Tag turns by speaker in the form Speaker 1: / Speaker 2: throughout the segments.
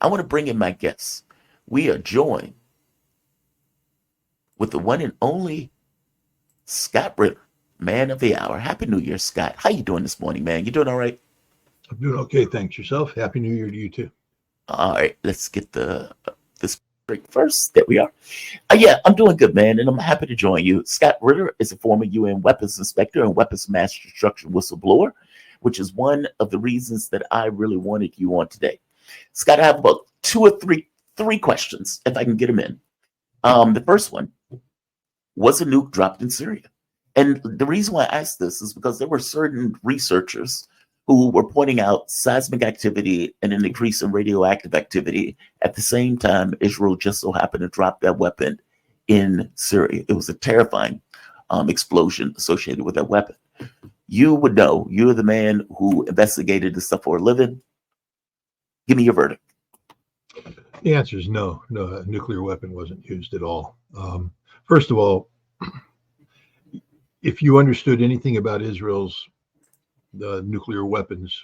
Speaker 1: I want to bring in my guests. We are joined with the one and only Scott Ritter, man of the hour. Happy New Year, Scott. How you doing this morning, man? You doing all right?
Speaker 2: I'm doing okay, thanks. Yourself? Happy New Year to you too.
Speaker 1: All right, let's get this break first. There we are. Yeah, I'm doing good, man, and I'm happy to join you. Scott Ritter is a former UN weapons inspector and weapons mass destruction whistleblower, which is one of the reasons that I really wanted you on today. Scott, I have about two or three questions, if I can get them in. The first one, was a nuke dropped in Syria? And the reason why I asked this is because there were certain researchers who were pointing out seismic activity and an increase in radioactive activity at the same time Israel just so happened to drop that weapon in Syria. It was a terrifying explosion associated with that weapon. You would know. You're the man who investigated this stuff for a living. Give me your verdict.
Speaker 2: The answer is no. No, a nuclear weapon wasn't used at all. First of all, if you understood anything about Israel's nuclear weapons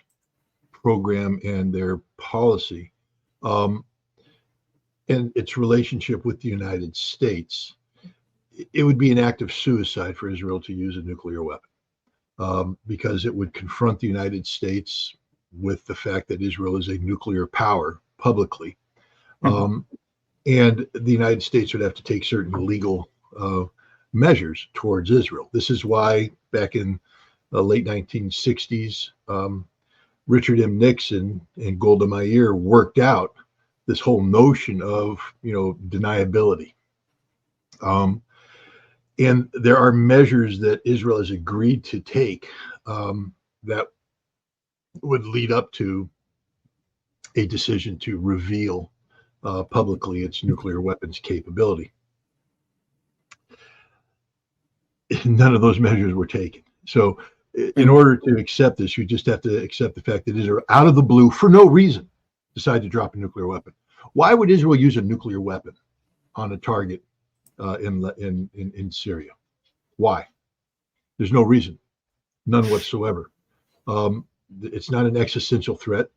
Speaker 2: program and their policy, and its relationship with the United States, it would be an act of suicide for Israel to use a nuclear weapon, because it would confront the United States with the fact that Israel is a nuclear power publicly. And the United States would have to take certain legal measures towards Israel. This is why back in the late 1960s, Richard M. Nixon and Golda Meir worked out this whole notion of, deniability. And there are measures that Israel has agreed to take that would lead up to a decision to reveal publicly its nuclear weapons capability. None of those measures were taken. So in order to accept this, you just have to accept the fact that Israel, out of the blue, for no reason, decided to drop a nuclear weapon. Why would Israel use a nuclear weapon on a target in Syria? Why? There's no reason, none whatsoever. It's not an existential threat.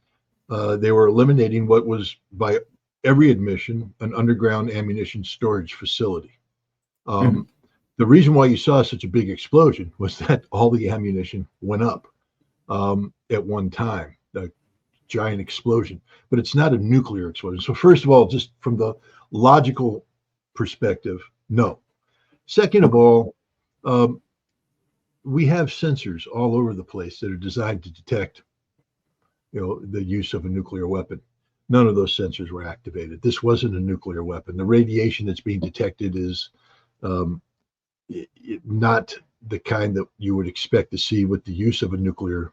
Speaker 2: They were eliminating what was, by every admission, an underground ammunition storage facility. The reason why you saw such a big explosion was that all the ammunition went up at one time, a giant explosion. But it's not a nuclear explosion. So first of all, just from the logical perspective, no. Second of all, we have sensors all over the place that are designed to detect, the use of a nuclear weapon. None of those sensors were activated. This wasn't a nuclear weapon. The radiation that's being detected is not the kind that you would expect to see with the use of a nuclear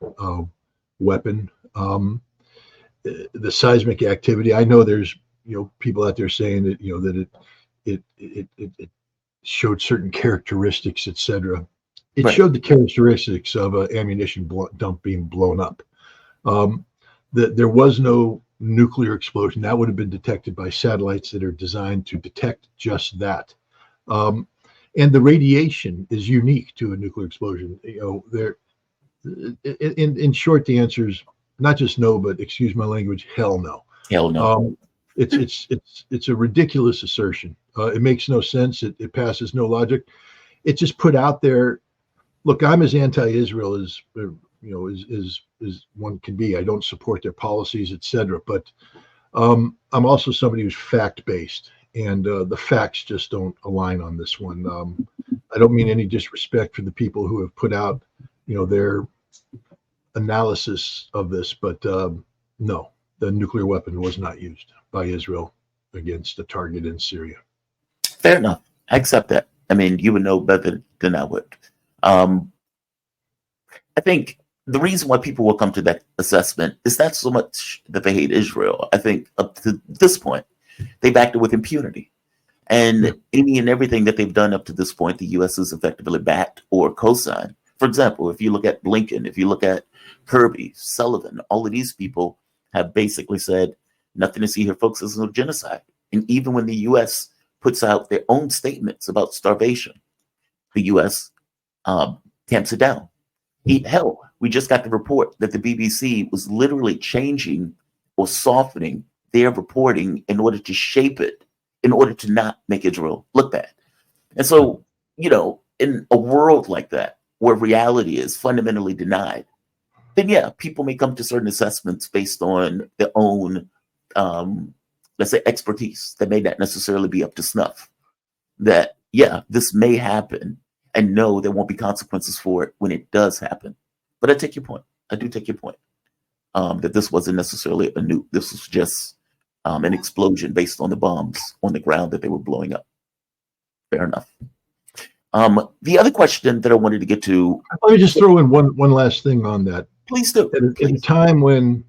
Speaker 2: weapon. The seismic activity, I know there's people out there saying that that it showed certain characteristics, etc. It
Speaker 1: Right.
Speaker 2: showed the characteristics of an ammunition dump being blown up. There was no nuclear explosion. That would have been detected by satellites that are designed to detect just that. And the radiation is unique to a nuclear explosion. In short, the answer is not just no, but excuse my language, hell no.
Speaker 1: Hell no.
Speaker 2: It's a ridiculous assertion. It makes no sense. It passes no logic. It's just put out there. Look, I'm as anti-Israel as one can be. I don't support their policies, etc. But I'm also somebody who's fact-based. And the facts just don't align on this one. I don't mean any disrespect for the people who have put out, their analysis of this, but no, the nuclear weapon was not used by Israel against a target in Syria.
Speaker 1: Fair enough. I accept that. I mean, you would know better than I would. I think the reason why people will come to that assessment is not so much that they hate Israel. I think up to this point, they've acted with impunity. And any and everything that they've done up to this point, the U.S. has effectively backed or co-signed. For example, if you look at Blinken, if you look at Kirby, Sullivan, all of these people have basically said, nothing to see here, folks, there's no genocide. And even when the U.S. puts out their own statements about starvation, the U.S. tamps it down. Hell, we just got the report that the BBC was literally changing or softening their reporting in order to shape it, in order to not make Israel look bad. And so, in a world like that, where reality is fundamentally denied, then yeah, people may come to certain assessments based on their own, let's say, expertise that may not necessarily be up to snuff. That, yeah, this may happen, and no, there won't be consequences for it when it does happen. But I take your point. I do take your point, that this wasn't necessarily a nuke. This was just an explosion based on the bombs on the ground that they were blowing up. Fair enough. The other question that I wanted to get to.
Speaker 2: Let me just throw in one last thing on that.
Speaker 1: Please do.
Speaker 2: At a time when,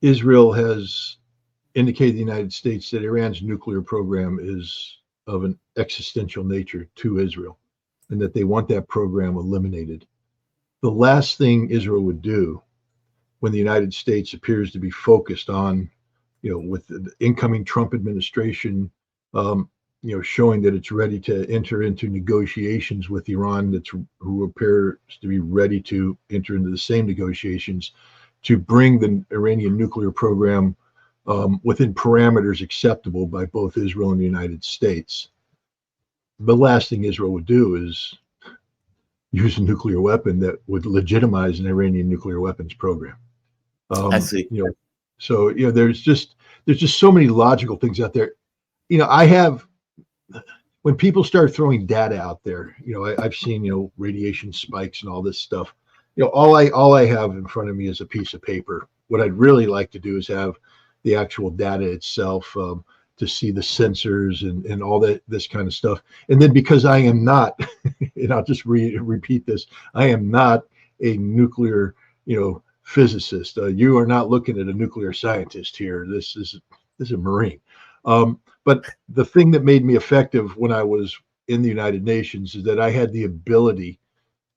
Speaker 2: Israel has indicated the United States that Iran's nuclear program is of an existential nature to Israel, and that they want that program eliminated. The last thing Israel would do when the United States appears to be focused on, with the incoming Trump administration, showing that it's ready to enter into negotiations with Iran, who appears to be ready to enter into the same negotiations to bring the Iranian nuclear program within parameters acceptable by both Israel and the United States. The last thing Israel would do is use a nuclear weapon that would legitimize an Iranian nuclear weapons program.
Speaker 1: I see.
Speaker 2: So there's just so many logical things out there. When people start throwing data out there, I've seen radiation spikes and all this stuff. All I have in front of me is a piece of paper. What I'd really like to do is have the actual data itself, to see the sensors and all this kind of stuff. And then, because I am not, and I'll just repeat this, I am not a nuclear, physicist. You are not looking at a nuclear scientist here. This is a Marine. But the thing that made me effective when I was in the United Nations is that I had the ability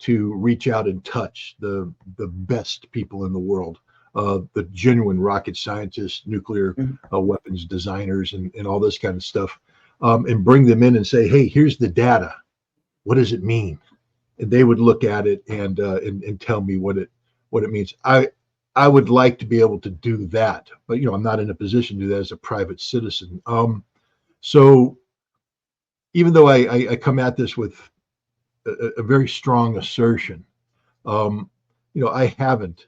Speaker 2: to reach out and touch the best people in the world, the genuine rocket scientists, nuclear weapons designers, and all this kind of stuff, and bring them in and say, hey, here's the data. What does it mean? And they would look at it and tell me what it means. I would like to be able to do that, but I'm not in a position to do that as a private citizen. So even though I come at this with a very strong assertion, I haven't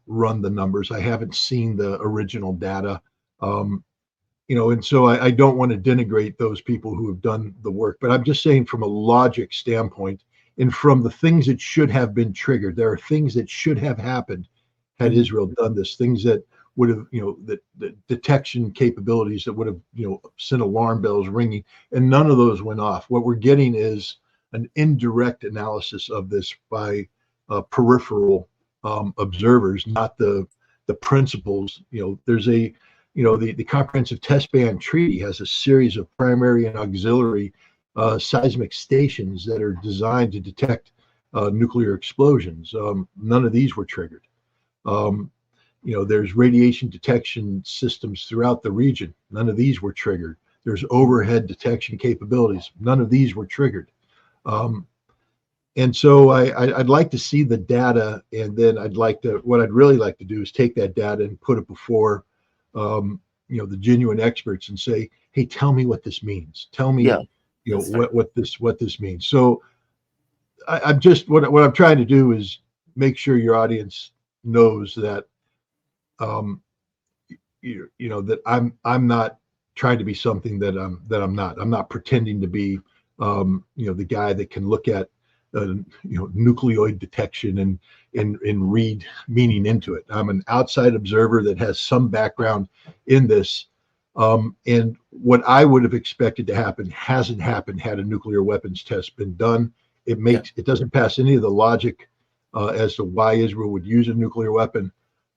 Speaker 2: run the numbers. I haven't seen the original data, and so I don't want to denigrate those people who have done the work. But I'm just saying, from a logic standpoint, and from the things that should have been triggered, there are things that should have happened had Israel done this, things that would have, the detection capabilities that would have, sent alarm bells ringing, and none of those went off. What we're getting is an indirect analysis of this by peripheral observers, not the principles. There's the Comprehensive Test Ban Treaty has a series of primary and auxiliary seismic stations that are designed to detect nuclear explosions. None of these were triggered. There's radiation detection systems throughout the region. None of these were triggered. There's overhead detection capabilities. None of these were triggered. And so I'd like to see the data, and then what I'd really like to do is take that data and put it before, the genuine experts and say, hey, tell me what this means. Tell me, what this means. So I'm just, what I'm trying to do is make sure your audience knows that, that I'm not trying to be something that I'm not. I'm not pretending to be, the guy that can look at, nucleoid detection and read meaning into it. I'm an outside observer that has some background in this. And what I would have expected to happen hasn't happened had a nuclear weapons test been done. It doesn't pass any of the logic as to why Israel would use a nuclear weapon.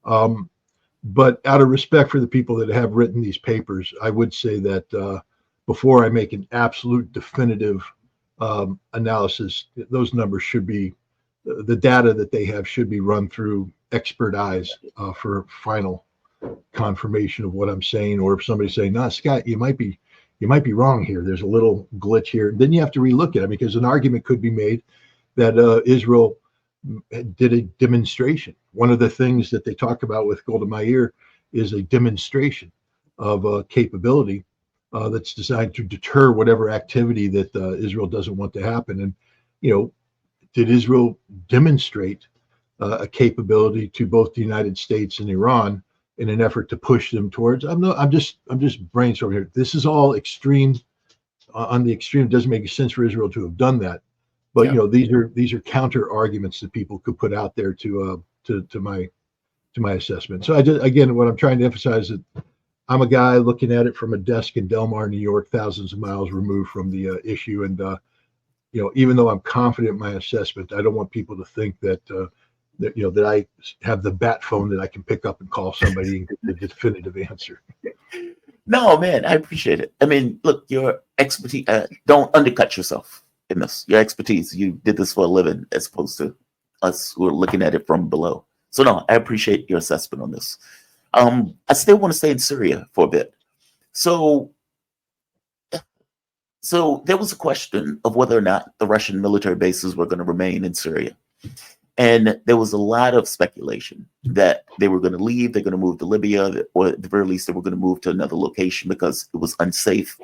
Speaker 2: But out of respect for the people that have written these papers, I would say that before I make an absolute definitive analysis, those numbers should be, the data that they have should be run through expert eyes for final confirmation of what I'm saying. Or if somebody's saying, "Nah, Scott, you might be wrong here. There's a little glitch here," then you have to relook at it, because an argument could be made that Israel did a demonstration. One of the things that they talk about with Golda Meir is a demonstration of a capability that's designed to deter whatever activity that Israel doesn't want to happen. And, did Israel demonstrate a capability to both the United States and Iran in an effort to push them towards? I'm just brainstorming here. This is all extreme. On the extreme, it doesn't make sense for Israel to have done that. But these are counter arguments that people could put out there to my assessment. So again, what I'm trying to emphasize is that I'm a guy looking at it from a desk in Del Mar, New York, thousands of miles removed from the issue. And even though I'm confident in my assessment, I don't want people to think that that I have the bat phone that I can pick up and call somebody and get the definitive answer.
Speaker 1: No, man, I appreciate it. I mean, look, your expertise. Don't undercut yourself in this. Your expertise. You did this for a living, as opposed to us who are looking at it from below. So no, I appreciate your assessment on this. I still want to stay in Syria for a bit. So there was a question of whether or not the Russian military bases were going to remain in Syria. And there was a lot of speculation that they were going to leave, they're going to move to Libya, or at the very least, they were going to move to another location because it was unsafe.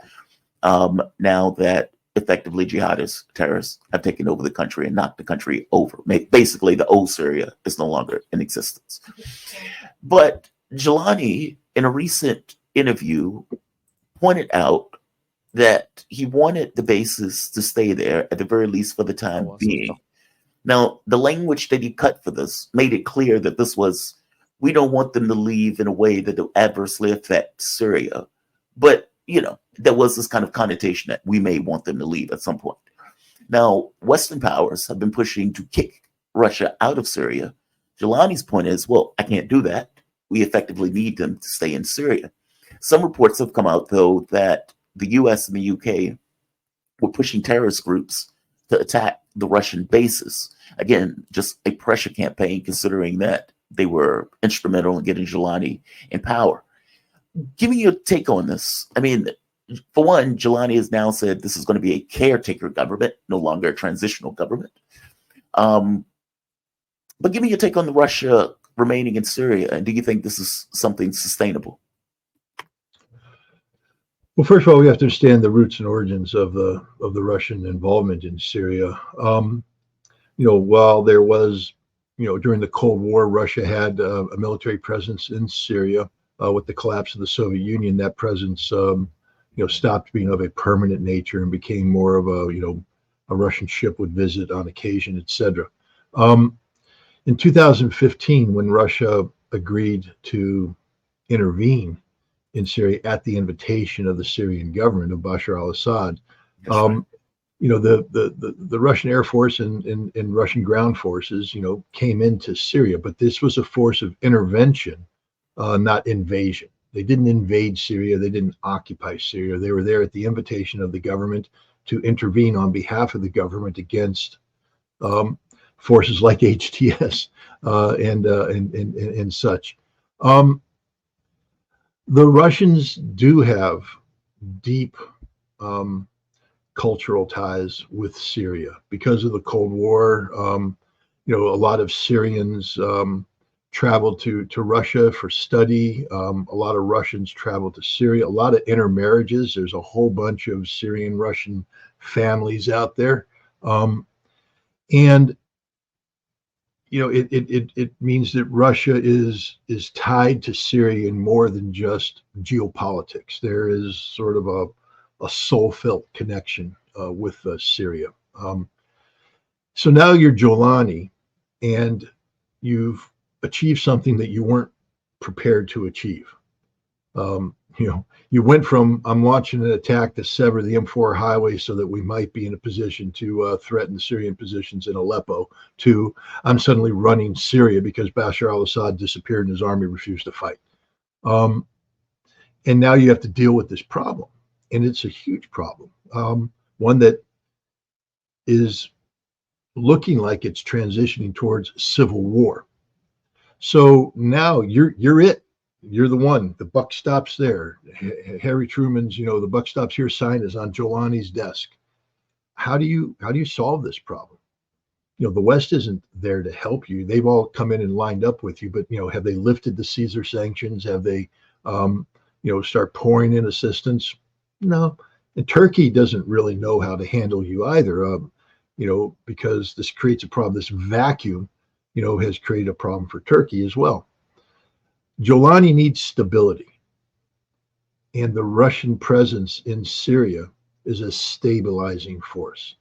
Speaker 1: Now that effectively jihadists, terrorists, have taken over the country and knocked the country over. Basically, the old Syria is no longer in existence. But Jelani, in a recent interview, pointed out that he wanted the bases to stay there, at the very least for the time being. Now, the language that he cut for this made it clear that this was, we don't want them to leave in a way that will adversely affect Syria. But, there was this kind of connotation that we may want them to leave at some point. Now, Western powers have been pushing to kick Russia out of Syria. Jelani's point is, well, I can't do that. We effectively need them to stay in Syria. Some reports have come out, though, that the US and the UK were pushing terrorist groups to attack the Russian bases. Again, just a pressure campaign, considering that they were instrumental in getting Jelani in power. Give me your take on this. I mean, for one, Jelani has now said this is going to be a caretaker government, no longer a transitional government. But give me your take on the Russia remaining in Syria, and do you think this is something sustainable?
Speaker 2: Well, first of all, we have to understand the roots and origins of the Russian involvement in Syria. While there was, during the Cold War, Russia had a military presence in Syria. With the collapse of the Soviet Union, that presence, stopped being of a permanent nature and became more of a Russian ship would visit on occasion, etc. In 2015, when Russia agreed to intervene in Syria at the invitation of the Syrian government of Bashar al-Assad, the Russian Air Force and Russian ground forces, came into Syria, but this was a force of intervention, not invasion. They didn't invade Syria. They didn't occupy Syria. They were there at the invitation of the government to intervene on behalf of the government against forces like HTS and such. The Russians do have deep cultural ties with Syria because of the Cold War. A lot of Syrians traveled to Russia for study. A lot of Russians traveled to Syria. A lot of intermarriages. There's a whole bunch of Syrian Russian families out there, and it means that Russia is tied to Syria in more than just geopolitics. There is sort of a soul-felt connection with Syria. So now you're Jelani, and you've achieved something that you weren't prepared to achieve. You went from, I'm launching an attack to sever the M4 highway so that we might be in a position to threaten the Syrian positions in Aleppo, to I'm suddenly running Syria because Bashar al-Assad disappeared and his army refused to fight. And now you have to deal with this problem. And it's a huge problem, one that is looking like it's transitioning towards civil war. So now you're it. You're the one. The buck stops there. Harry Truman's, the buck stops here sign is on Jelani's desk. How do you solve this problem? the West isn't there to help you. They've all come in and lined up with you, but have they lifted the Caesar sanctions? Have they, start pouring in assistance? No. And Turkey doesn't really know how to handle you either, because this creates a problem. This vacuum, has created a problem for Turkey as well. Giuliani needs stability. And the Russian presence in Syria is a stabilizing force.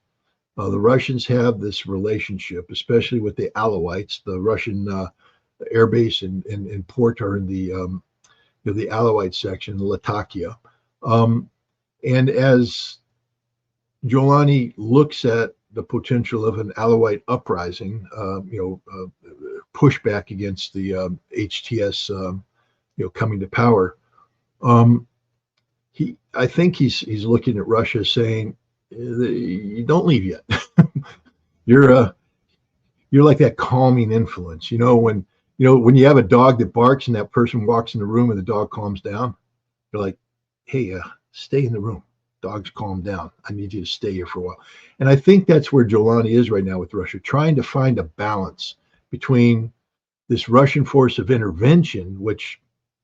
Speaker 2: The Russians have this relationship, especially with the Alawites. The Russian air base and port are in the Alawite section, Latakia. And as Giuliani looks at the potential of an Alawite uprising, pushback against the HTS, coming to power, I think he's looking at Russia saying, you don't leave yet. You're like that calming influence. When you have a dog that barks and that person walks in the room and the dog calms down, you're like, hey, stay in the room. Dogs, calm down. I need you to stay here for a while. And I think that's where Giuliani is right now with Russia, trying to find a balance between this Russian force of intervention, which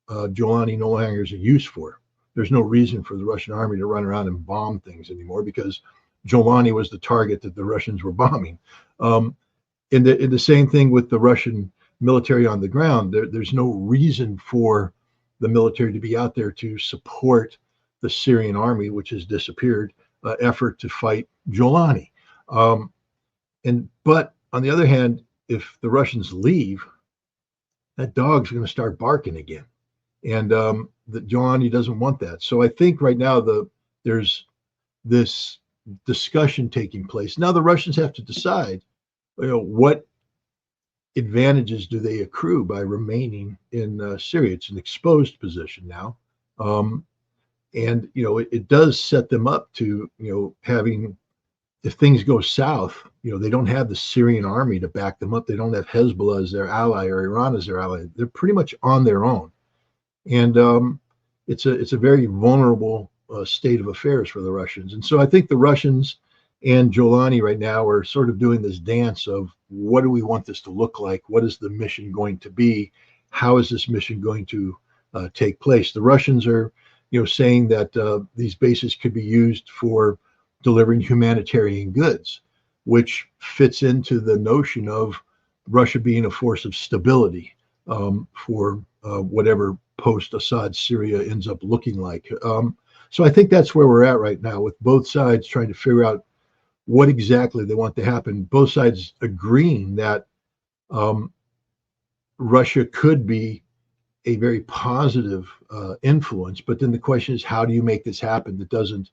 Speaker 2: Giuliani no longer is a use for. There's no reason for the Russian army to run around and bomb things anymore because Giuliani was the target that the Russians were bombing. In the same thing with the Russian military on the ground, there's no reason for the military to be out there to support the Syrian army, which has disappeared, effort to fight Giuliani. But on the other hand, if the Russians leave, that dog's going to start barking again. And that Giuliani doesn't want that. So I think right now there's this discussion taking place. Now the Russians have to decide, what advantages do they accrue by remaining in Syria? It's an exposed position now. And, it does set them up to, having, if things go south, they don't have the Syrian army to back them up. They don't have Hezbollah as their ally or Iran as their ally. They're pretty much on their own. And it's a very vulnerable state of affairs for the Russians. And so I think the Russians and Giuliani right now are sort of doing this dance of what do we want this to look like? What is the mission going to be? How is this mission going to take place? The Russians are, saying that these bases could be used for delivering humanitarian goods, which fits into the notion of Russia being a force of stability for whatever post-Assad Syria ends up looking like. So I think that's where we're at right now, with both sides trying to figure out what exactly they want to happen. Both sides agreeing that Russia could be a very positive influence, but then the question is, how do you make this happen that doesn't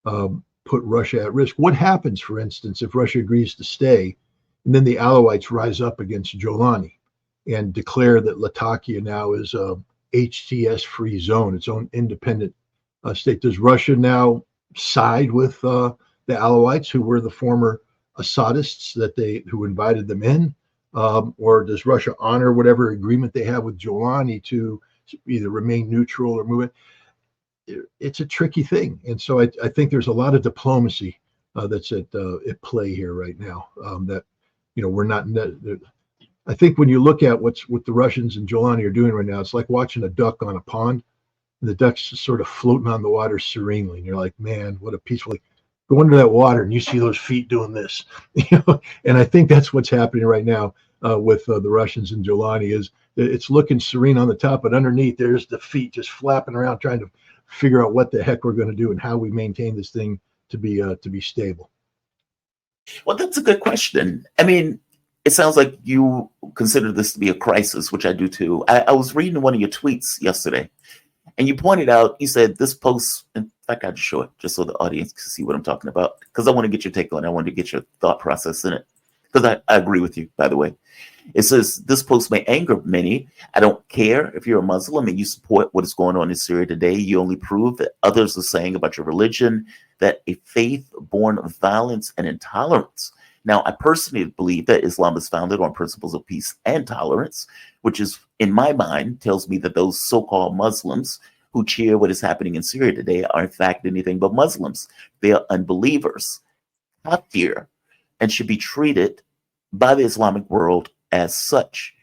Speaker 2: put Russia at risk? What happens, for instance, if Russia agrees to stay and then the Alawites rise up against Giuliani and declare that Latakia now is a HTS-free zone, its own independent state? Does Russia now side with the Alawites, who were the former Assadists who invited them in? Or does Russia honor whatever agreement they have with Giuliani to either remain neutral or move it? It's a tricky thing. And so I think there's a lot of diplomacy that's at play here right now, that, we're not. I think when you look at what the Russians and Giuliani are doing right now, it's like watching a duck on a pond. And the duck's just sort of floating on the water serenely. And you're like, man, what a peaceful. Go under that water and you see those feet doing this. And I think that's what's happening right now with the Russians and Giuliani. Is it's looking serene on the top, but underneath there's the feet just flapping around trying to figure out what the heck we're going to do and how we maintain this thing to be stable.
Speaker 1: Well, that's a good question. I mean, it sounds like you consider this to be a crisis, which I do too. I was reading one of your tweets yesterday, and you pointed out, you said this post, in fact, I'll just show it just so the audience can see what I'm talking about, because I want to get your take on it. I want to get your thought process in it, because I agree with you, by the way. It says, this post may anger many. I don't care if you're a Muslim and you support what is going on in Syria today. You only prove that others are saying about your religion that a faith born of violence and intolerance. Now, I personally believe that Islam is founded on principles of peace and tolerance, which is, in my mind, tells me that those so-called Muslims who cheer what is happening in Syria today are in fact anything but Muslims. They are unbelievers, kafir, and should be treated by the Islamic world as such.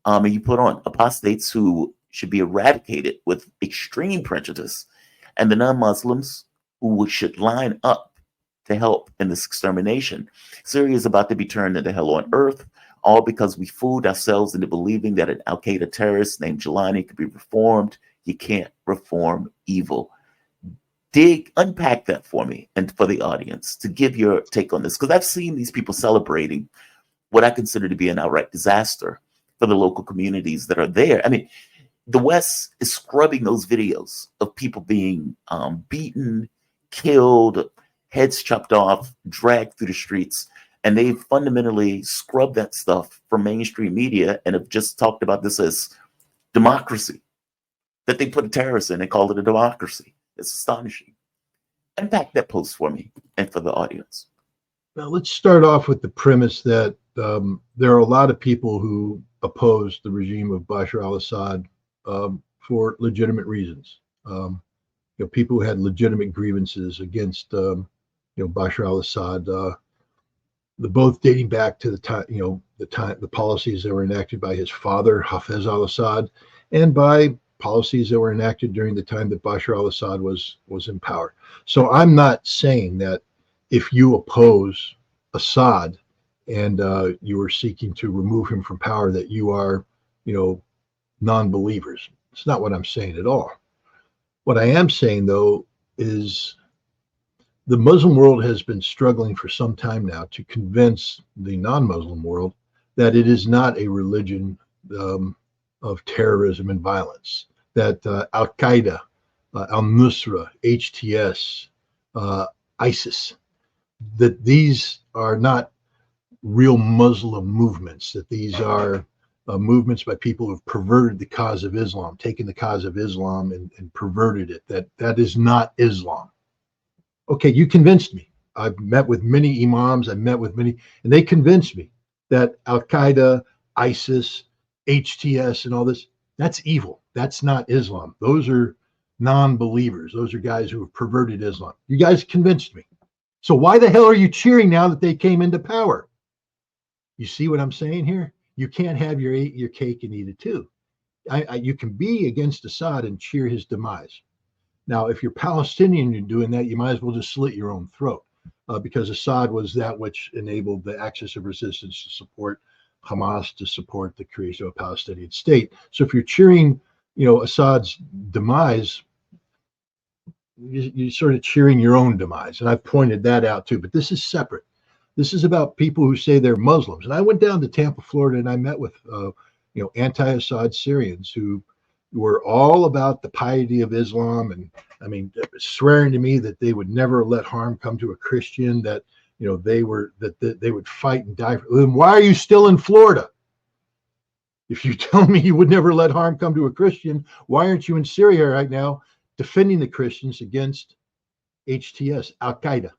Speaker 1: And you put on apostates who should be eradicated with extreme prejudice, and the non-Muslims who should line up to help in this extermination. Syria is about to be turned into hell on earth, all because we fooled ourselves into believing that an Al-Qaeda terrorist named Jelani could be reformed. You can't reform evil. Unpack that for me and for the audience to give your take on this, because I've seen these people celebrating what I consider to be an outright disaster for the local communities that are there. I mean, the West is scrubbing those videos of people being beaten, killed, heads chopped off, dragged through the streets, and they fundamentally scrubbed that stuff from mainstream media and have just talked about this as democracy, that they put a terrorist in and called it a democracy. It's astonishing. Unpack that post for me and for the audience.
Speaker 2: Now, let's start off with the premise that there are a lot of people who oppose the regime of Bashar al-Assad for legitimate reasons. People who had legitimate grievances against Bashar al-Assad, both dating back to the policies that were enacted by his father Hafez al-Assad, and by policies that were enacted during the time that Bashar al-Assad was in power. So I'm not saying that if you oppose Assad and you are seeking to remove him from power, that you are, non-believers. It's not what I'm saying at all. What I am saying, though, is the Muslim world has been struggling for some time now to convince the non-Muslim world that it is not a religion of terrorism and violence, that Al-Qaeda, Al-Nusra, HTS, ISIS, that these are not real Muslim movements, that these are movements by people who have perverted the cause of Islam, taken the cause of Islam and perverted it, that is not Islam. Okay, you convinced me. I've met with many imams, and they convinced me that Al-Qaeda, ISIS, HTS, and all this, that's evil. That's not Islam. Those are non-believers. Those are guys who have perverted Islam. You guys convinced me. So why the hell are you cheering now that they came into power? You see what I'm saying here? You can't have your cake and eat it too. You can be against Assad and cheer his demise. Now, if you're Palestinian, you're doing that, you might as well just slit your own throat, because Assad was that which enabled the axis of resistance to support Hamas, to support the creation of a Palestinian state. So if you're cheering, Assad's demise, you're sort of cheering your own demise. And I've pointed that out too, but this is separate. This is about people who say they're Muslims. And I went down to Tampa, Florida, and I met with, anti-Assad Syrians who were all about the piety of Islam, and swearing to me that they would never let harm come to a Christian, that they would fight and die. Then why are you still in Florida? If you tell me you would never let harm come to a Christian, why aren't you in Syria right now defending the Christians against HTS, Al-Qaeda,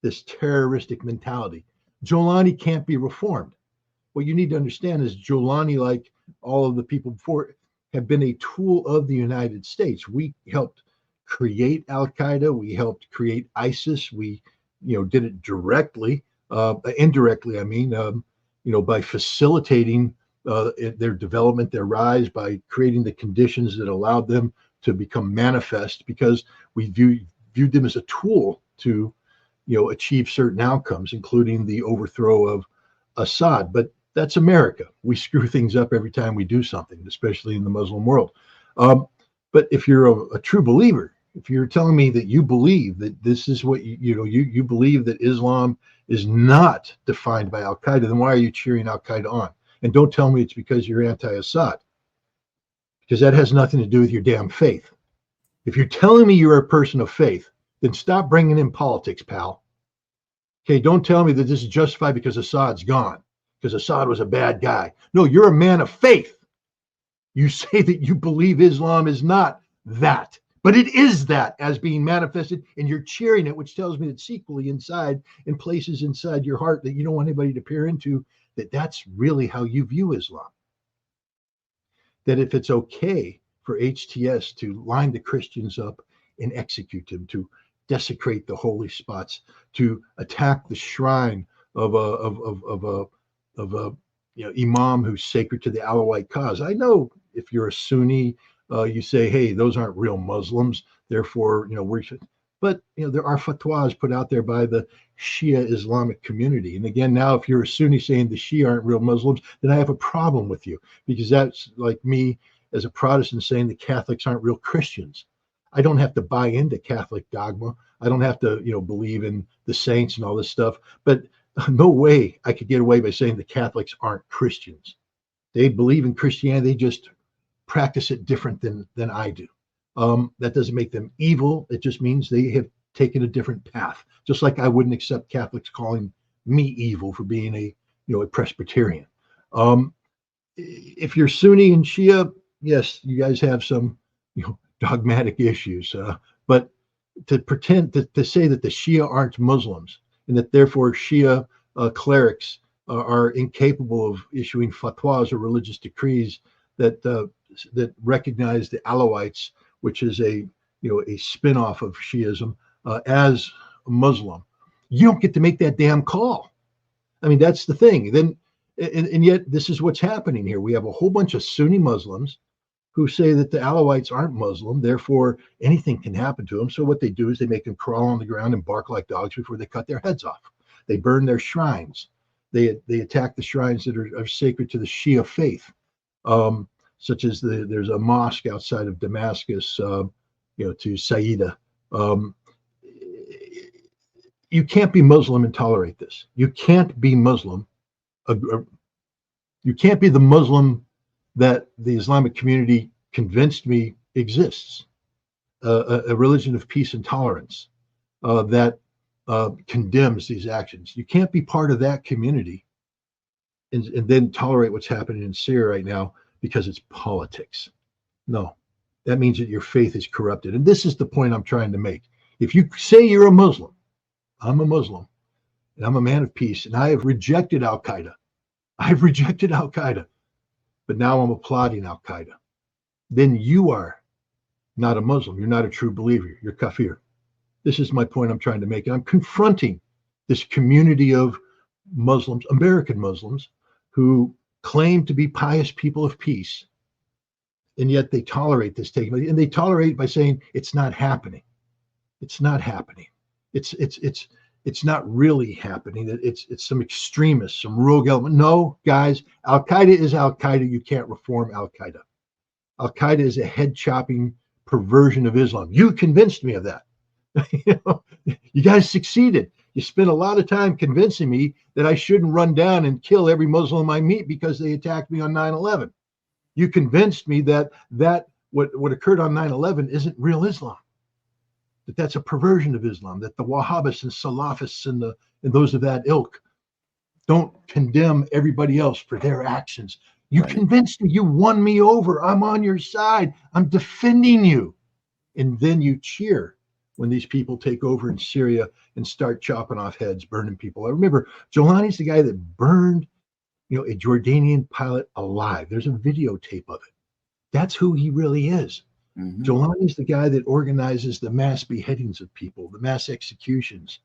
Speaker 2: this terroristic mentality? Jolani can't be reformed. What you need to understand is Jolani, like all of the people before, have been a tool of the United States. We helped create Al-Qaeda. We helped create ISIS. We, did it directly, indirectly, by facilitating their development, their rise, by creating the conditions that allowed them to become manifest, because we viewed them as a tool to, achieve certain outcomes, including the overthrow of Assad. But that's America. We screw things up every time we do something, especially in the Muslim world. But if you're a true believer, if you're telling me that you believe that this is what you believe that Islam is not defined by Al-Qaeda, then why are you cheering Al-Qaeda on? And don't tell me it's because you're anti-Assad, because that has nothing to do with your damn faith. If you're telling me you're a person of faith, then stop bringing in politics, pal. Okay, don't tell me that this is justified because Assad's gone, because Assad was a bad guy. No, you're a man of faith. You say that you believe Islam is not that, but it is that as being manifested, and you're cheering it, which tells me that secretly inside, in places inside your heart that you don't want anybody to peer into, that's really how you view Islam. That if it's okay for HTS to line the Christians up and execute them, to desecrate the holy spots, to attack the shrine of a imam who's sacred to the Alawite cause. I know if you're a Sunni, you say, hey, those aren't real Muslims, therefore, but there are fatwas put out there by the Shia Islamic community. And again, now if you're a Sunni saying the Shia aren't real Muslims, then I have a problem with you, because that's like me as a Protestant saying the Catholics aren't real Christians. I don't have to buy into Catholic dogma. I don't have to, believe in the saints and all this stuff. But no way I could get away by saying the Catholics aren't Christians. They believe in Christianity. They just practice it different than I do. That doesn't make them evil. It just means they have taken a different path. Just like I wouldn't accept Catholics calling me evil for being a Presbyterian. If you're Sunni and Shia, yes, you guys have some, dogmatic issues. But to pretend to say that the Shia aren't Muslims and that therefore Shia clerics are incapable of issuing fatwas or religious decrees that recognize the Alawites, which is a spin-off of Shiism, as a Muslim, you don't get to make that damn call. I mean, that's the thing. Then, and yet this is what's happening here. We have a whole bunch of Sunni Muslims who say that the Alawites aren't Muslim, therefore anything can happen to them. So what they do is they make them crawl on the ground and bark like dogs before they cut their heads off. They burn their shrines. They attack the shrines that are sacred to the Shia faith, such as there's a mosque outside of Damascus, to Saida. You can't be Muslim and tolerate this. You can't be Muslim. You can't be the Muslim that the Islamic community convinced me exists, a religion of peace and tolerance that condemns these actions. You can't be part of that community and then tolerate what's happening in Syria right now because it's politics. No, that means that your faith is corrupted. And this is the point I'm trying to make. If you say you're a Muslim, I'm a Muslim, and I'm a man of peace, and I have rejected Al-Qaeda. I've rejected Al-Qaeda, but now I'm applauding Al-Qaeda. Then you are not a Muslim. You're not a true believer. You're kafir. This is my point I'm trying to make. And I'm confronting this community of Muslims, American Muslims, who claim to be pious people of peace, and yet they tolerate this taking place. And they tolerate by saying it's not happening. It's not happening. It's not really happening. It's some extremists, some rogue element. No, guys, Al-Qaeda is Al-Qaeda. You can't reform Al-Qaeda. Al-Qaeda is a head-chopping perversion of Islam. You convinced me of that. You guys succeeded. You spent a lot of time convincing me that I shouldn't run down and kill every Muslim I meet because they attacked me on 9/11. You convinced me that what occurred on 9/11 isn't real Islam. That's a perversion of Islam, that the Wahhabists and Salafists and those of that ilk don't condemn everybody else for their actions. You convinced me, you won me over. I'm on your side. I'm defending you. And then you cheer when these people take over in Syria and start chopping off heads, burning people. I remember Jolani's the guy that burned, a Jordanian pilot alive. There's a videotape of it. That's who he really is. Mm-hmm. Jolani's the guy that organizes the mass beheadings of people, the mass executions,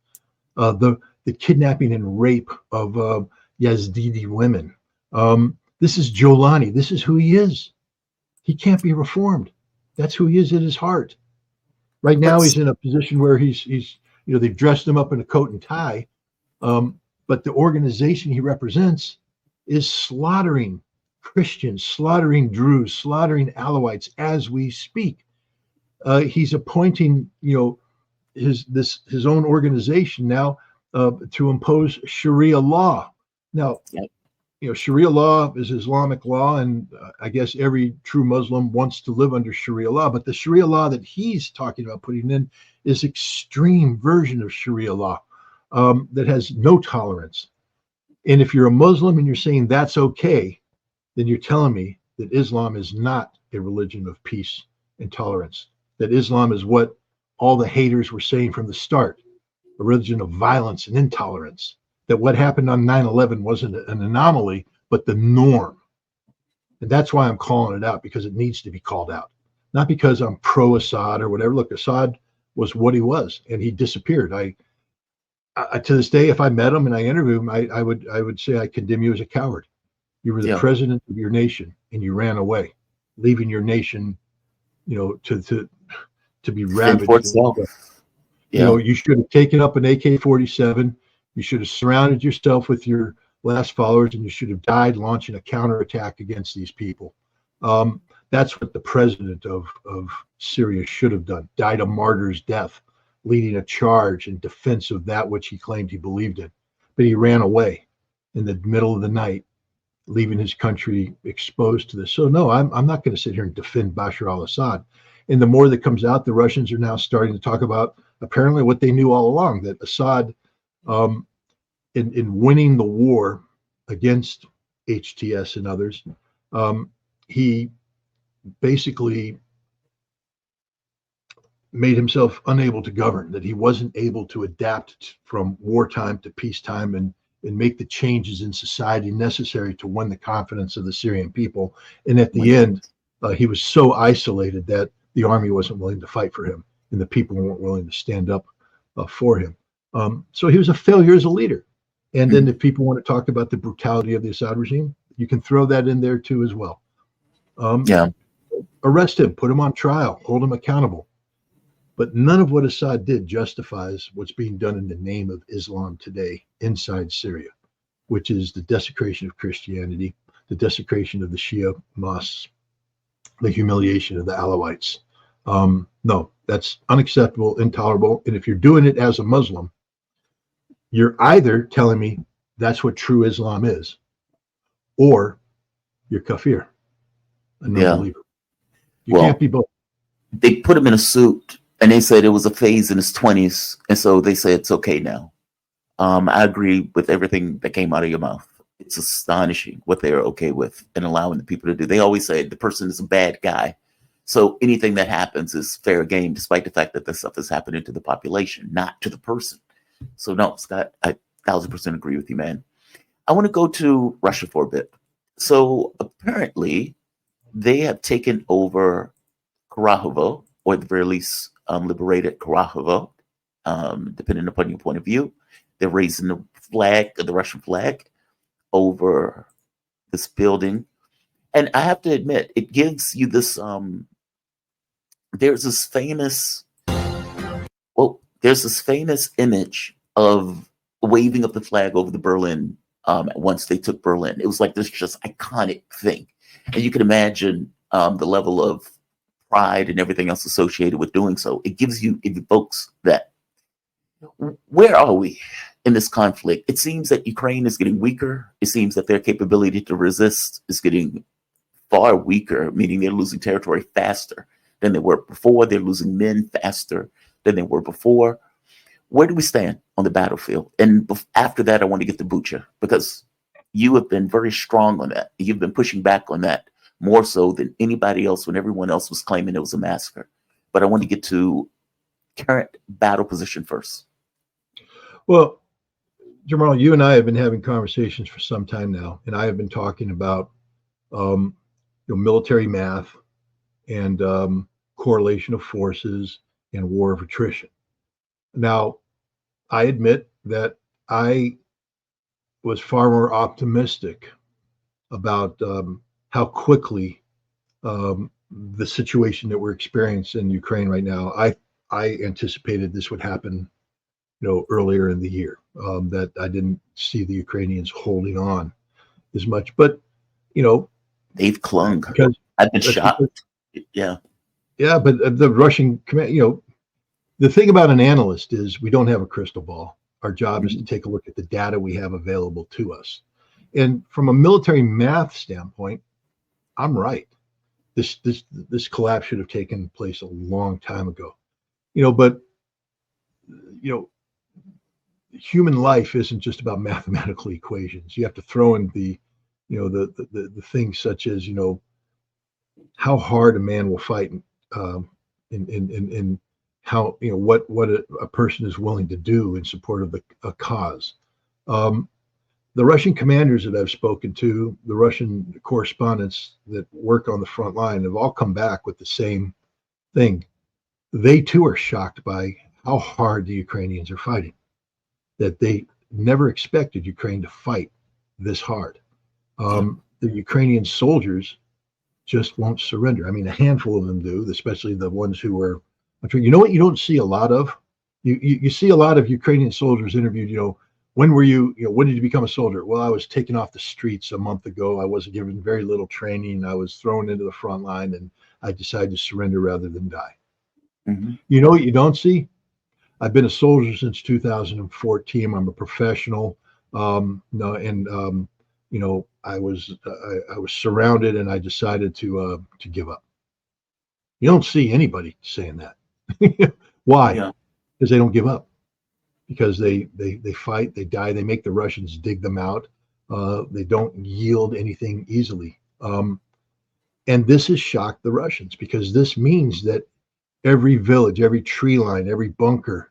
Speaker 2: the kidnapping and rape of Yazidi women. This is Jolani. This is who he is. He can't be reformed. That's who he is at his heart. Right now, he's in a position where he's they've dressed him up in a coat and tie, but the organization he represents is slaughtering Christians, slaughtering Druze, slaughtering Alawites as we speak. He's appointing, his own organization now to impose Sharia law. Now, Sharia law is Islamic law, and I guess every true Muslim wants to live under Sharia law. But the Sharia law that he's talking about putting in is extreme version of Sharia law that has no tolerance. And if you're a Muslim and you're saying that's okay, then you're telling me that Islam is not a religion of peace and tolerance, that Islam is what all the haters were saying from the start, a religion of violence and intolerance, that what happened on 9/11 wasn't an anomaly, but the norm. And that's why I'm calling it out, because it needs to be called out, not because I'm pro-Assad or whatever. Look, Assad was what he was, and he disappeared. I To this day, if I met him and I interviewed him, I would say I condemn you as a coward. You were the president of your nation and you ran away, leaving your nation, to be ravaged. You should have taken up an AK-47. You should have surrounded yourself with your last followers, and you should have died launching a counterattack against these people. That's what the president of Syria should have done. Died a martyr's death, leading a charge in defense of that which he claimed he believed in. But he ran away in the middle of the night, leaving his country exposed to this. So no, I'm not going to sit here and defend Bashar al-Assad. And the more that comes out, the Russians are now starting to talk about apparently what they knew all along, that Assad, in winning the war against HTS and others, he basically made himself unable to govern, that he wasn't able to adapt from wartime to peacetime and make the changes in society necessary to win the confidence of the Syrian people. And at the end, he was so isolated that the army wasn't willing to fight for him and the people weren't willing to stand up for him. So he was a failure as a leader. And then if people want to talk about the brutality of the Assad regime, you can throw that in there too as well. Arrest him, put him on trial, hold him accountable. But none of what Assad did justifies what's being done in the name of Islam today inside Syria, which is the desecration of Christianity, the desecration of the Shia mosques, the humiliation of the Alawites. No, that's unacceptable, intolerable. And if you're doing it as a Muslim, you're either telling me that's what true Islam is, or you're kafir, a non-believer. You can't be both.
Speaker 1: They put him in a suit and they said it was a phase in his 20s. And so they say it's okay now. I agree with everything that came out of your mouth. It's astonishing what they're okay with and allowing the people to do. They always say the person is a bad guy. So anything that happens is fair game, despite the fact that this stuff is happening to the population, not to the person. So no, Scott, I 1000% agree with you, man. I want to go to Russia for a bit. So apparently they have taken over Karahovo, or at the very least liberated Karahovo, depending upon your point of view. They're raising the flag, the Russian flag, over this building. And I have to admit, it gives you this, there's this famous image of waving up the flag over the Berlin once they took Berlin. It was like this just iconic thing. And you can imagine the level of pride and everything else associated with doing so. It evokes that. Where are we in this conflict? It seems that Ukraine is getting weaker. It seems that their capability to resist is getting far weaker, meaning they're losing territory faster than they were before. They're losing men faster than they were before. Where do we stand on the battlefield? And after that, I want to get to Bucha, because you have been very strong on that. You've been pushing back on that more so than anybody else when everyone else was claiming it was a massacre. But I want to get to current battle position first.
Speaker 2: Well, Jamal, you and I have been having conversations for some time now, and I have been talking about military math and correlation of forces and war of attrition. Now, I admit that I was far more optimistic about how quickly the situation that we're experiencing in Ukraine right now. I anticipated this would happen, earlier in the year. That I didn't see the Ukrainians holding on as much, but
Speaker 1: they've clung. Because I've been shocked. Yeah,
Speaker 2: but the Russian command, the thing about an analyst is we don't have a crystal ball. Our job is to take a look at the data we have available to us. And from a military math standpoint, I'm right. This collapse should have taken place a long time ago. But human life isn't just about mathematical equations. You have to throw in the things such as how hard a man will fight, and how what a person is willing to do in support of a cause. The Russian commanders that I've spoken to, the Russian correspondents that work on the front line, have all come back with the same thing. They too are shocked by how hard the Ukrainians are fighting. that they never expected Ukraine to fight this hard. The Ukrainian soldiers just won't surrender. I mean, a handful of them do, especially the ones who were. You know what you don't see a lot of? You see a lot of Ukrainian soldiers interviewed, when were you, when did you become a soldier? Well, I was taken off the streets a month ago. I wasn't given very little training. I was thrown into the front line and I decided to surrender rather than die.
Speaker 1: Mm-hmm.
Speaker 2: You know what you don't see? I've been a soldier since 2014. I'm a professional. I was surrounded and I decided to give up. You don't see anybody saying that. Why?
Speaker 1: Yeah.
Speaker 2: Because they don't give up. Because they fight, they die, they make the Russians dig them out. They don't yield anything easily. And this has shocked the Russians because this means that every village, every tree line, every bunker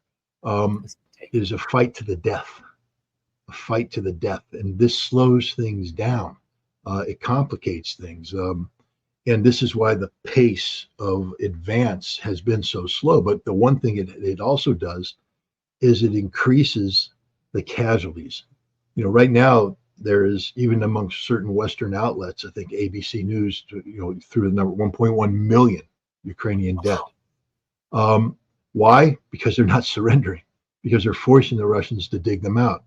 Speaker 2: is a fight to the death. A fight to the death. And this slows things down. It complicates things. And this is why the pace of advance has been so slow. But the one thing it also does is it increases the casualties. Right now, there is, even amongst certain Western outlets, I think ABC News, through the number 1.1 million Ukrainian dead. Why? Because they're not surrendering, because they're forcing the Russians to dig them out.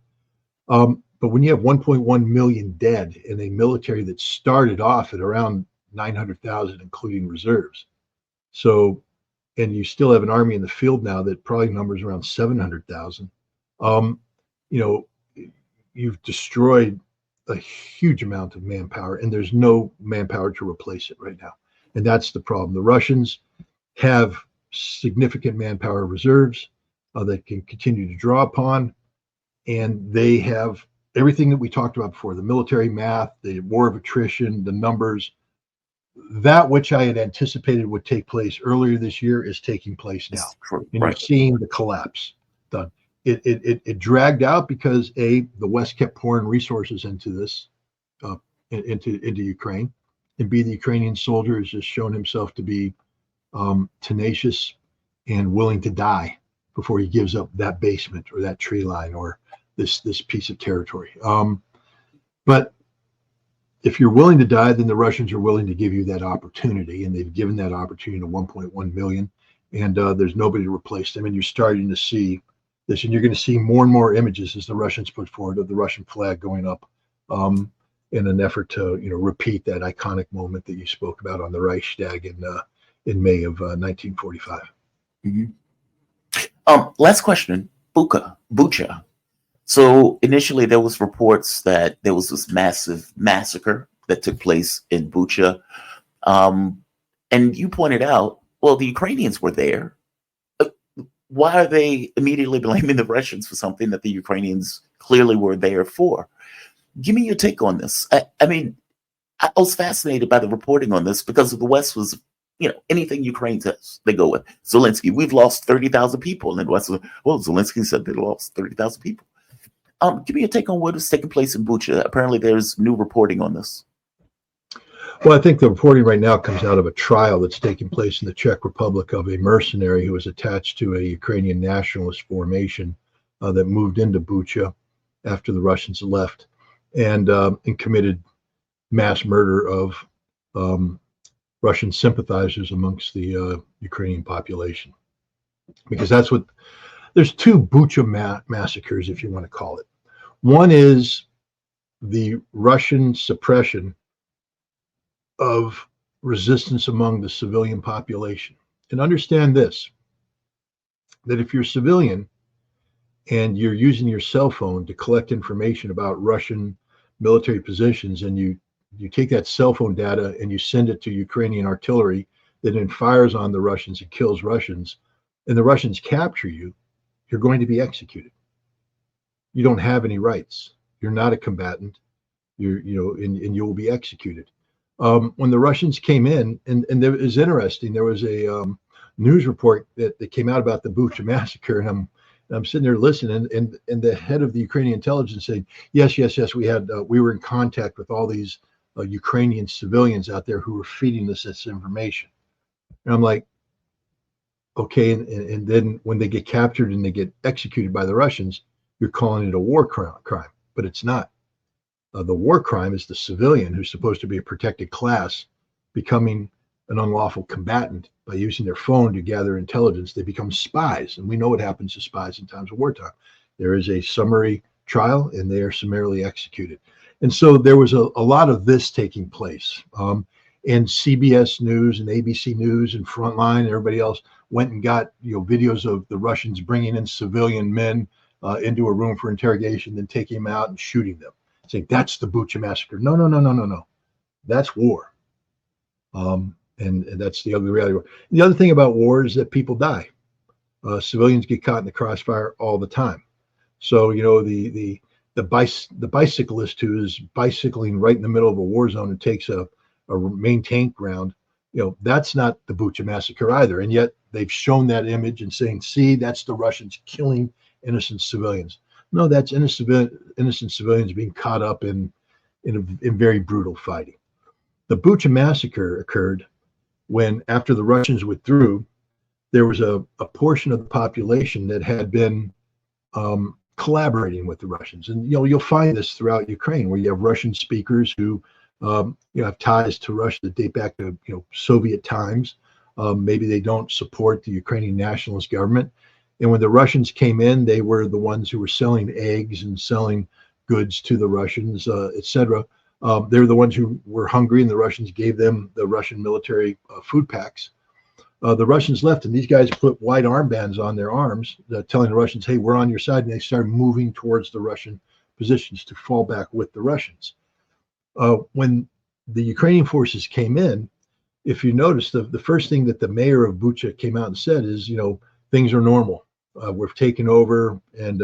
Speaker 2: But when you have 1.1 million dead in a military that started off at around 900,000, including reserves, and you still have an army in the field now that probably numbers around 700,000, you've destroyed a huge amount of manpower, and there's no manpower to replace it right now. And that's the problem. The Russians have significant manpower reserves that can continue to draw upon, and they have everything that we talked about before, the military math, the war of attrition, the numbers. That which I had anticipated would take place earlier this year is taking place now. And you're seeing the collapse done. It dragged out because A, the West kept pouring resources into this, into Ukraine, and B, the Ukrainian soldier has just shown himself to be tenacious and willing to die before he gives up that basement or that tree line or this piece of territory. But if you're willing to die, then the Russians are willing to give you that opportunity, and they've given that opportunity to 1.1 million, and there's nobody to replace them. And you're starting to see this, and you're going to see more and more images as the Russians put forward of the Russian flag going up in an effort to, repeat that iconic moment that you spoke about on the Reichstag in May of 1945.
Speaker 1: Mm-hmm. Last question, Bucha. So initially there was reports that there was this massive massacre that took place in Bucha. And you pointed out, well, the Ukrainians were there. Why are they immediately blaming the Russians for something that the Ukrainians clearly were there for? Give me your take on this. I mean, I was fascinated by the reporting on this because the West was, anything Ukraine says, they go with. Zelensky, we've lost 30,000 people. And the West, well, Zelensky said they lost 30,000 people. Give me a take on what is taking place in Bucha. Apparently there's new reporting on this.
Speaker 2: Well, I think the reporting right now comes out of a trial that's taking place in the Czech Republic of a mercenary who was attached to a Ukrainian nationalist formation that moved into Bucha after the Russians left and committed mass murder of Russian sympathizers amongst the Ukrainian population. Because there's two Bucha massacres, if you want to call it. One is the Russian suppression of resistance among the civilian population. And understand this, that if you're civilian and you're using your cell phone to collect information about Russian military positions, and you take that cell phone data and you send it to Ukrainian artillery that then fires on the Russians and kills Russians, and the Russians capture you, you're going to be executed. You don't have any rights. You're not a combatant. And you will be executed. When the Russians came in, and it was interesting, there was a news report that came out about the Bucha massacre, and I'm sitting there listening, and the head of the Ukrainian intelligence said, yes, we were in contact with all these Ukrainian civilians out there who were feeding us this information. And I'm like, okay, and then when they get captured and they get executed by the Russians, you're calling it a war crime, but it's not. The war crime is the civilian who's supposed to be a protected class becoming an unlawful combatant by using their phone to gather intelligence. They become spies, and we know what happens to spies in times of wartime. There is a summary trial, and they are summarily executed. And so there was a lot of this taking place. And CBS News and ABC News and Frontline and everybody else went and got videos of the Russians bringing in civilian men into a room for interrogation, then taking them out and shooting them, saying that's the Bucha massacre. No, no, no, no, no, no. That's war. And that's the ugly reality. The other thing about war is that people die. Civilians get caught in the crossfire all the time. So the bicyclist who is bicycling right in the middle of a war zone and takes a main tank round, that's not the Bucha massacre either. And yet they've shown that image and saying, see, that's the Russians killing innocent civilians. No, that's innocent civilians being caught up in very brutal fighting. The Bucha massacre occurred when, after the Russians withdrew, there was a portion of the population that had been collaborating with the Russians. And you'll find this throughout Ukraine, where you have Russian speakers who have ties to Russia that date back to Soviet times. Maybe they don't support the Ukrainian nationalist government. And when the Russians came in, they were the ones who were selling eggs and selling goods to the Russians, etc. They were the ones who were hungry, and the Russians gave them the Russian military food packs. The Russians left, and these guys put white armbands on their arms, telling the Russians, hey, we're on your side. And they started moving towards the Russian positions to fall back with the Russians. When the Ukrainian forces came in, if you notice, the first thing that the mayor of Bucha came out and said is, things are normal. We've taken over, and,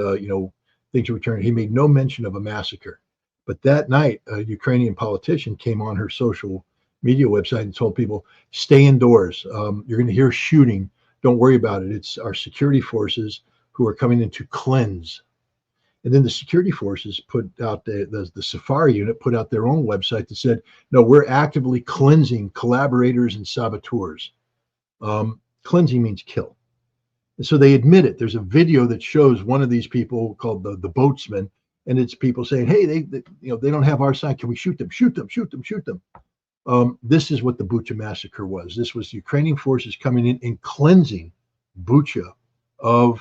Speaker 2: things are returning. He made no mention of a massacre. But that night, a Ukrainian politician came on her social media website and told people, stay indoors. You're going to hear shooting. Don't worry about it. It's our security forces who are coming in to cleanse. And then the security forces put out the Safari unit put out their own website that said, no, we're actively cleansing collaborators and saboteurs. Cleansing means kill. And so they admit it. There's a video that shows one of these people called the boatsman, and it's people saying, hey, they don't have our sign. Can we shoot them? Shoot them, shoot them, shoot them. This is what the Bucha massacre was. This was Ukrainian forces coming in and cleansing Bucha of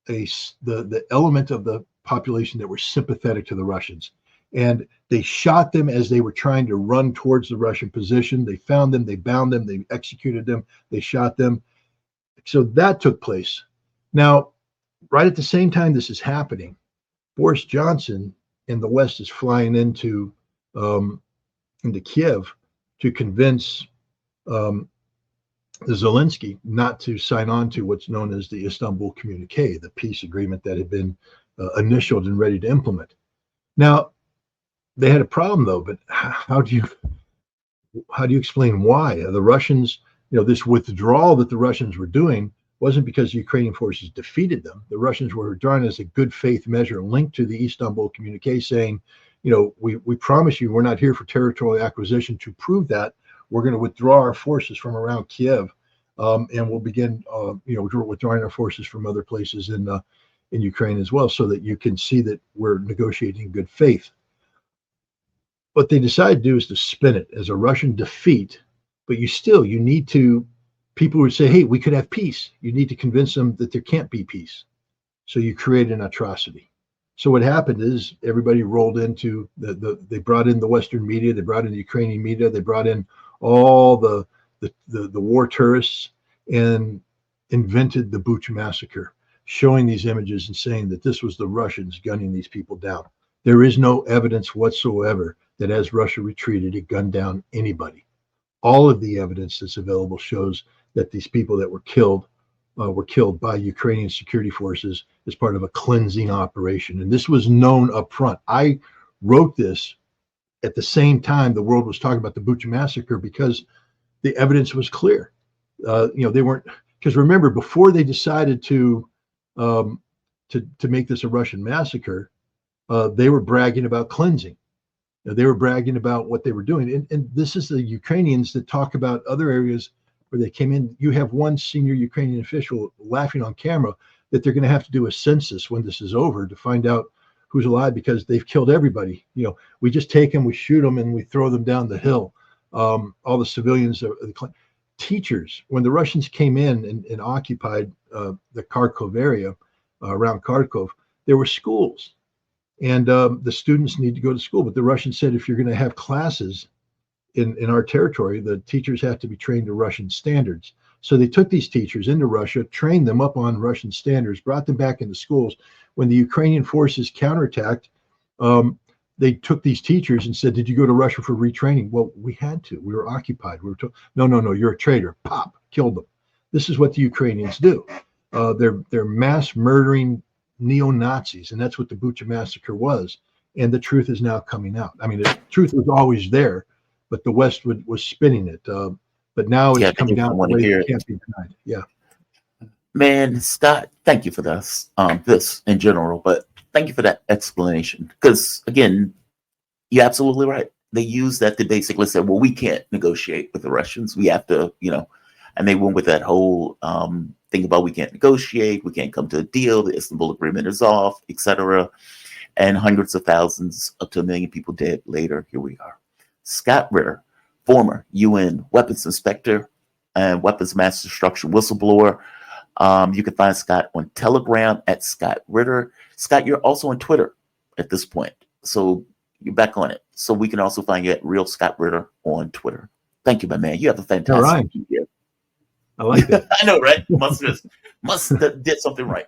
Speaker 2: the element of the population that were sympathetic to the Russians. And they shot them as they were trying to run towards the Russian position. They found them, they bound them, they executed them, they shot them. So that took place. Now, right at the same time this is happening, Boris Johnson in the West is flying into Kiev to convince Zelensky not to sign on to what's known as the Istanbul Communique, the peace agreement that had been initialed and ready to implement. Now, they had a problem though, but how do you explain why? The Russians, this withdrawal that the Russians were doing wasn't because the Ukrainian forces defeated them. The Russians were withdrawing as a good faith measure linked to the Istanbul Communique, saying, we promise you we're not here for territorial acquisition. To prove that, we're going to withdraw our forces from around Kiev, and we'll begin, withdrawing our forces from other places in Ukraine as well, so that you can see that we're negotiating in good faith. What they decided to do is to spin it as a Russian defeat, but you need to, people would say, hey, we could have peace. You need to convince them that there can't be peace. So you create an atrocity. So what happened is everybody rolled into they brought in the Western media, they brought in the Ukrainian media, they brought in all the war tourists and invented the Bucha massacre, showing these images and saying that this was the Russians gunning these people down. There is no evidence whatsoever that as Russia retreated, it gunned down anybody. All of the evidence that's available shows that these people that were killed by Ukrainian security forces as part of a cleansing operation. And this was known up front. I wrote this at the same time the world was talking about the Bucha massacre because the evidence was clear. They weren't, because remember, before they decided to make this a Russian massacre, they were bragging about cleansing. They were bragging about what they were doing. And this is the Ukrainians that talk about other areas where they came in. You have one senior Ukrainian official laughing on camera that they're going to have to do a census when this is over to find out who's alive, because they've killed everybody. We just take them, we shoot them, and we throw them down the hill. All the civilians, teachers, when the Russians came in and occupied the Kharkov area, around Kharkov, there were schools, and the students need to go to school. But the Russians said, if you're going to have classes in our territory, the teachers have to be trained to Russian standards. So they took these teachers into Russia, trained them up on Russian standards, brought them back into schools. When the Ukrainian forces counterattacked, they took these teachers and said, did you go to Russia for retraining? Well, we had to. We were occupied. We were told, no, you're a traitor. Pop, killed them. This is what the Ukrainians do. They're mass murdering neo-Nazis, and that's what the Bucha massacre was. And the truth is now coming out. I mean, the truth was always there, but the West was spinning it. But now it's coming out in a way that can't be denied. Yeah.
Speaker 1: Man, Scott, thank you for this. This in general, but thank you for that explanation. Because again, you're absolutely right. They use that to basically say, well, we can't negotiate with the Russians. We have to, and they went with that whole thing about we can't negotiate, we can't come to a deal, the Istanbul Agreement is off, etc. And hundreds of thousands, up to 1 million people dead later. Here we are. Scott Ritter, former UN weapons inspector and weapons mass destruction whistleblower. You can find Scott on Telegram at Scott Ritter. Scott, you're also on Twitter at this point, so you're back on it. So we can also find you at Real Scott Ritter on Twitter. Thank you, my man. You have a fantastic year.
Speaker 2: I like that.
Speaker 1: I know, right? Must have did something right.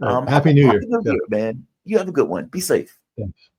Speaker 2: Happy New Year,
Speaker 1: man. You have a good one. Be safe.
Speaker 2: Thanks.